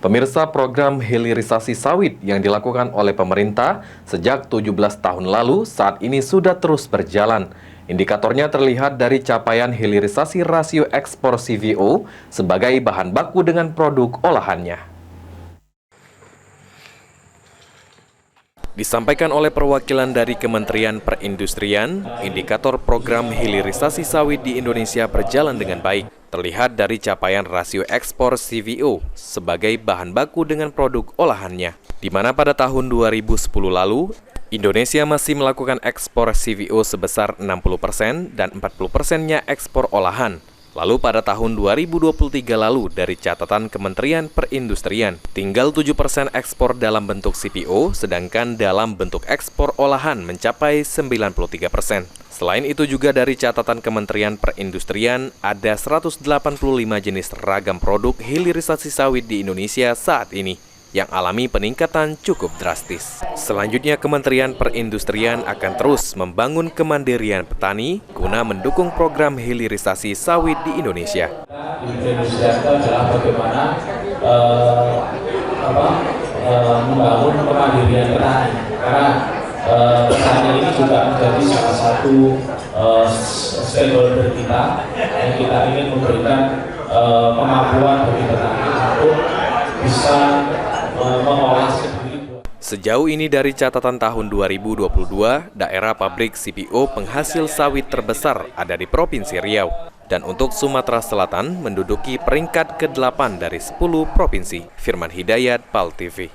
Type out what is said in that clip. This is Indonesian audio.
Pemirsa, program hilirisasi sawit yang dilakukan oleh pemerintah sejak 17 tahun lalu saat ini sudah terus berjalan. Indikatornya terlihat dari capaian hilirisasi rasio ekspor CVO sebagai bahan baku dengan produk olahannya. Disampaikan oleh perwakilan dari Kementerian Perindustrian, indikator program hilirisasi sawit di Indonesia berjalan dengan baik. Terlihat dari capaian rasio ekspor CVO sebagai bahan baku dengan produk olahannya, di mana pada tahun 2010 lalu, Indonesia masih melakukan ekspor CVO sebesar 60% dan 40%-nya ekspor olahan. Lalu pada tahun 2023 lalu dari catatan Kementerian Perindustrian, tinggal 7% ekspor dalam bentuk CPO, sedangkan dalam bentuk ekspor olahan mencapai 93%. Selain itu juga dari catatan Kementerian Perindustrian, ada 185 jenis ragam produk hilirisasi sawit di Indonesia saat ini, yang alami peningkatan cukup drastis. Selanjutnya, Kementerian Perindustrian akan terus membangun kemandirian petani guna mendukung program hilirisasi sawit di Indonesia. Perindustrian itu adalah bagaimana membangun kemandirian petani, karena petani ini juga menjadi salah satu stakeholder kita yang kita ingin memberikan kemampuan bagi petani untuk bisa mengolah sendiri. Sejauh ini dari catatan tahun 2022, daerah pabrik CPO penghasil sawit terbesar ada di Provinsi Riau. Dan untuk Sumatera Selatan menduduki peringkat ke-8 dari 10 provinsi. Firman Hidayat, PAL TV.